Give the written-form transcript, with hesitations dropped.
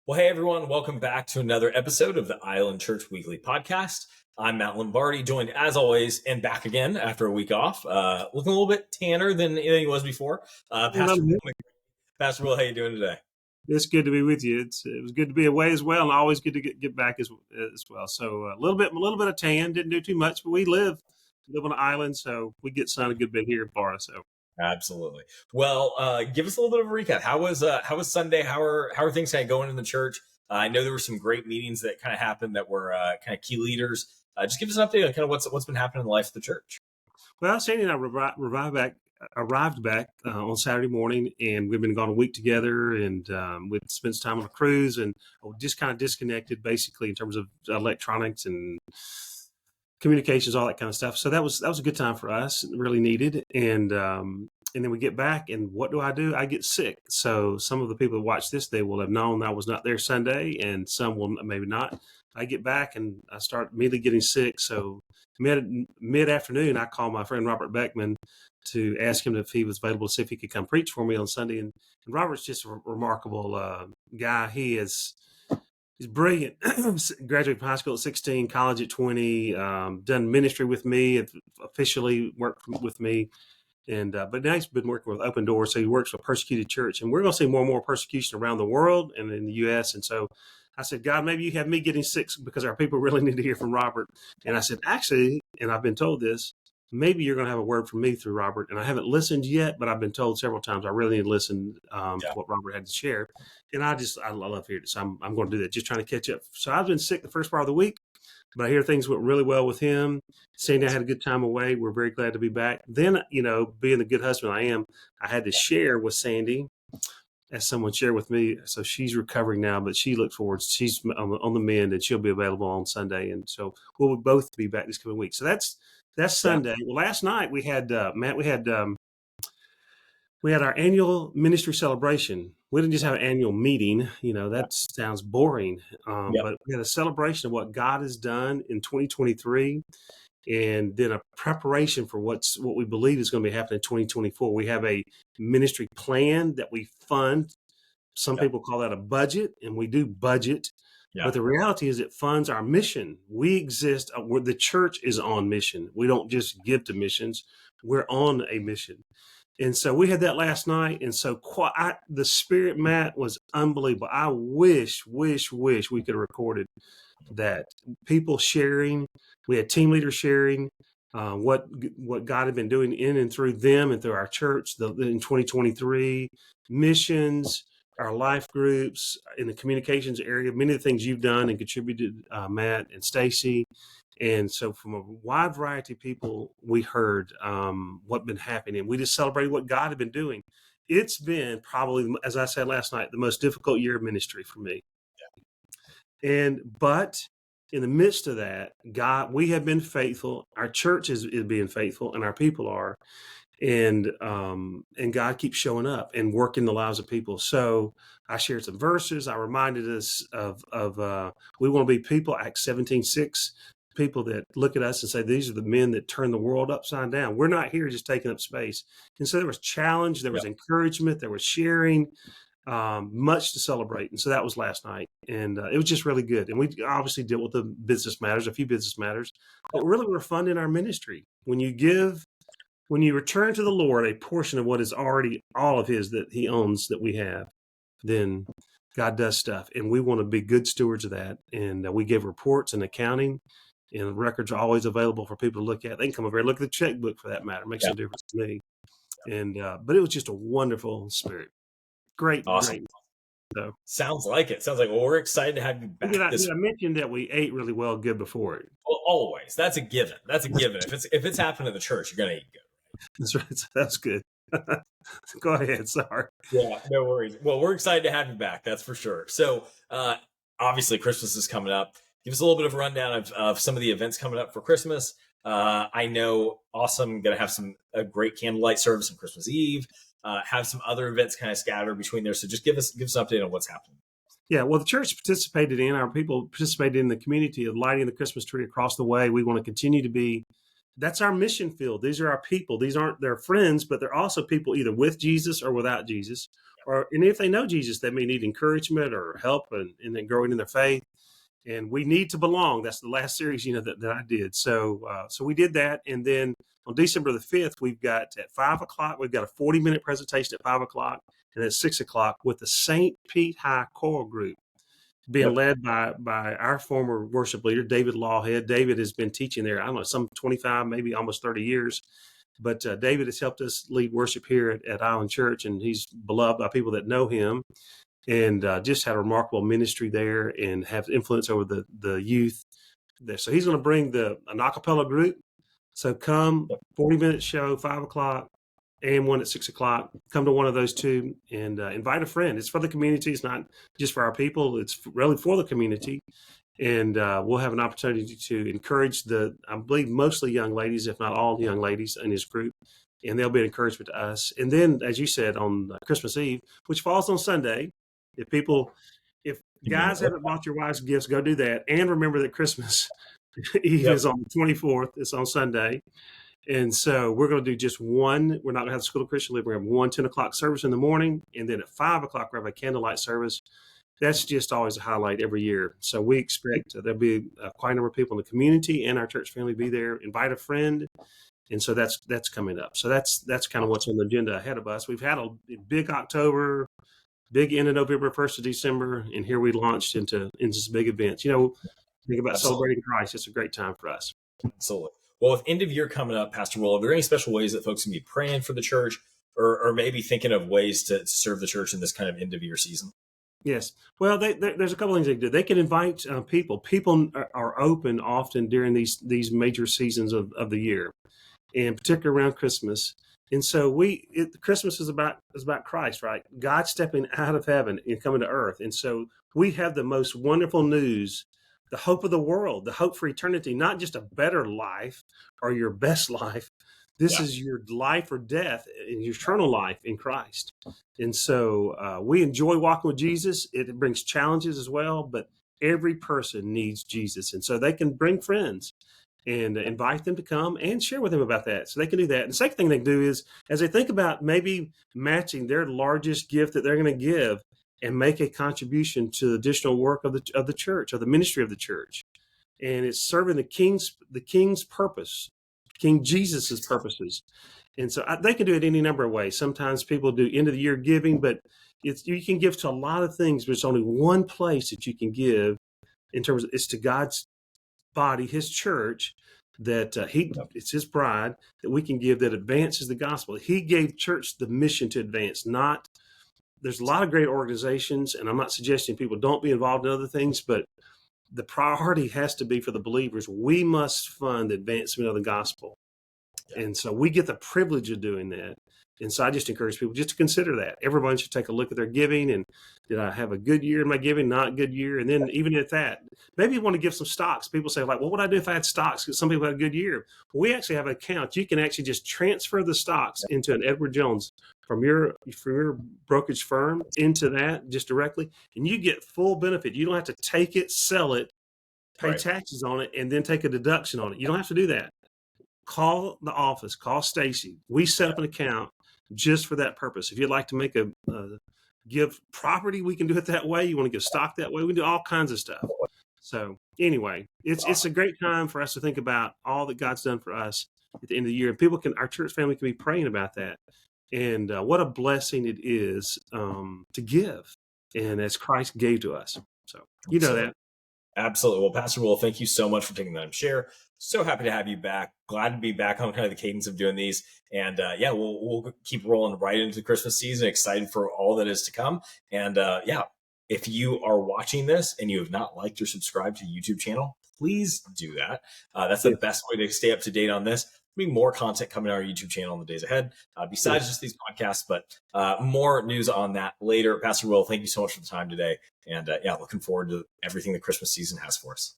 Well, hey everyone, welcome back to another episode of the Island Church Weekly Podcast. I'm Matt Lombardi, joined as always and back again after a week off, looking a little bit tanner than he was before. Pastor Will, Pastor Will, how you doing today? It's good to be with you. It was good to be away as well, and always good to get back as well. So a little bit of tan, didn't do too much, but we live on an island, so we get sun a good bit here in Florida. So Absolutely. Well, give us a little bit of a recap. How was Sunday? How are things kind of going in the church? I know there were some great meetings that kind of happened that were kind of key leaders. Just give us an update on kind of what's been happening in the life of the church. well, Sandy and I arrived back on Saturday morning, and we've been gone a week together, and we've spent some time on a cruise, and just kind of disconnected basically in terms of electronics and communications, all that kind of stuff. So that was a good time for us, really needed. And then we get back, and what do? I get sick. So some of the people that watch this, they will have known I was not there Sunday, and some will maybe not. I get back and I start immediately getting sick. So mid afternoon, I call my friend Robert Beckman to ask him if he was available to see if he could come preach for me on Sunday. And Robert's just a remarkable guy. He's brilliant. Graduated from high school at 16, college at 20, done ministry with me, officially worked with me. And but now he's been working with Open Doors, so he works with Persecuted Church, and we're going to see more and more persecution around the world and in the U.S. And so I said, God, maybe you have me getting sick because our people really need to hear from Robert. And I said, actually, and I've been told this, maybe you're going to have a word from me through Robert. And I haven't listened yet, but I've been told several times I really need to listen to what Robert had to share. And I love hearing it. So I'm going to do that, just trying to catch up. So I've been sick the first part of the week, but I hear things went really well with him. Sandy and I had a good time away. We're very glad to be back. Then, being the good husband I am, I had to share with Sandy, as someone shared with me. So she's recovering now, but she looks forward. She's on the mend, and she'll be available on Sunday. And so we'll both be back this coming week. So that's Sunday. Well, last night we had Matt. We had our annual ministry celebration. We didn't just have an annual meeting. That sounds boring. But we had a celebration of what God has done in 2023, and then a preparation for what we believe is going to be happening in 2024. We have a ministry plan that we fund. Some people call that a budget, and we do budget. But the reality is it funds our mission. We exist where the church is on mission. We don't just give to missions. We're on a mission. And so we had that last night. And so the spirit, Matt, was unbelievable. I wish we could have recorded that. People sharing. We had team leaders sharing what God had been doing in and through them and through our church in 2023, missions, our life groups in the communications area, many of the things you've done and contributed, Matt and Stacy. And so from a wide variety of people, we heard what's been happening. We just celebrated what God had been doing. It's been probably, as I said last night, the most difficult year of ministry for me. But in the midst of that, God, we have been faithful. Our church is being faithful, and our people are. And God keeps showing up and working the lives of people. So I shared some verses. I reminded us of we want to be people, Acts 17:6, people that look at us and say, these are the men that turn the world upside down. We're not here just taking up space. And so there was challenge, there was encouragement, there was sharing, much to celebrate. And so that was last night. And it was just really good. And we obviously dealt with the business matters, a few business matters, but really we're funding our ministry. When you return to the Lord a portion of what is already all of his that he owns, that we have, then God does stuff. And we want to be good stewards of that. And we give reports and accounting, and records are always available for people to look at. They can come over and look at the checkbook for that matter. It makes no difference to me. And but it was just a wonderful spirit. Great. Awesome. Great. So, sounds like it. Well, we're excited to have you back. Did I mention that we ate really well, good before it? Well, always. That's a given. If it's happened in the church, you're gonna eat good. That's right. That's good. Go ahead. Sorry. Yeah, no worries. Well, we're excited to have you back. That's for sure. So, obviously, Christmas is coming up. Give us a little bit of a rundown of some of the events coming up for Christmas. I know, awesome. Going to have a great candlelight service on Christmas Eve. Have some other events kind of scattered between there. So, just give us an update on what's happening. Yeah, well, the church participated our people participated in the community of lighting the Christmas tree across the way. We want to continue to be. That's our mission field. These are our people. They're friends, but they're also people either with Jesus or without Jesus, and if they know Jesus, they may need encouragement or help and then growing in their faith. And we need to belong. That's the last series, that I did. So we did that. And then on December the 5th, we've got at 5:00, we've got a 40-minute presentation at 5:00 and at 6:00 with the St. Pete High Choral Group being led by our former worship leader, David Lawhead. David has been teaching there, I don't know, some 25, maybe almost 30 years. But David has helped us lead worship here at Island Church, and he's beloved by people that know him, and just had a remarkable ministry there and have influence over the youth there. So he's going to bring an a cappella group. So come, 40-minute show, 5:00, and one at 6:00. Come to one of those two and invite a friend. It's for the community. It's not just for our people. It's really for the community. And we'll have an opportunity to encourage I believe, mostly young ladies, if not all young ladies in his group. And they'll be an encouragement to us. And then, as you said, on Christmas Eve, which falls on Sunday, if guys haven't bought your wives gifts, go do that. And remember that Christmas Eve is on the 24th. It's on Sunday. And so we're going to do just one. We're not going to have the School of Christian Living. We're going to have one 10:00 service in the morning. And then at 5:00, we have a candlelight service. That's just always a highlight every year. So we expect there'll be quite a number of people in the community and our church family be there. Invite a friend. And so that's coming up. So that's kind of what's on the agenda ahead of us. We've had a big October, big end of November, 1st of December, and here we launched into some big events. Think about celebrating Christ. It's a great time for us. Absolutely. Well, with end of year coming up, Pastor Will, are there any special ways that folks can be praying for the church or maybe thinking of ways to serve the church in this kind of end of year season? Yes. Well, there's a couple of things they can do. They can invite people. People are open often during these major seasons of the year, and particularly around Christmas. And so Christmas is about Christ, right? God stepping out of heaven and coming to earth. And so we have the most wonderful news, the hope of the world, the hope for eternity, not just a better life or your best life. This is your life or death, and your eternal life in Christ. And so we enjoy walking with Jesus. It brings challenges as well, but every person needs Jesus. And so they can bring friends and invite them to come and share with them about that. So they can do that. And the second thing they can do is, as they think about maybe matching their largest gift that they're going to give and make a contribution to the additional work of the church, of the ministry of the church. And it's serving the king's purpose, King Jesus's purposes. And so they can do it any number of ways. Sometimes people do end of the year giving, but you can give to a lot of things, but it's only one place that you can give in terms of, it's to God's body, his church, that it's his bride that we can give that advances the gospel. He gave church the mission to advance, there's a lot of great organizations, and I'm not suggesting people don't be involved in other things, but the priority has to be for the believers. We must fund the advancement of the gospel. And so we get the privilege of doing that. And so I just encourage people just to consider that. Everyone should take a look at their giving, and did I have a good year in my giving, not good year? And then even at that, maybe you want to give some stocks. People say, like, what would I do if I had stocks? Because some people had a good year. We actually have an account. You can actually just transfer the stocks into an Edward Jones from your brokerage firm into that just directly, and you get full benefit. You don't have to take it, sell it, pay taxes on it, and then take a deduction on it. You don't have to do that. Call the office, call Stacy. We set up an account just for that purpose. If you'd like to make give property, we can do it that way. You want to give stock that way, we can do all kinds of stuff. So anyway, it's a great time for us to think about all that God's done for us at the end of the year. And our church family can be praying about that. And what a blessing it is to give, and as Christ gave to us. So you know that. Absolutely. Well, Pastor Will, thank you so much for taking the time to share. So happy to have you back. Glad to be back on kind of the cadence of doing these. And we'll keep rolling right into the Christmas season. Excited for all that is to come. And if you are watching this and you have not liked or subscribed to the YouTube channel, please do that. That's the best way to stay up to date on this. There'll be more content coming on our YouTube channel in the days ahead, besides just these podcasts, but more news on that later. Pastor Will, thank you so much for the time today. And looking forward to everything the Christmas season has for us.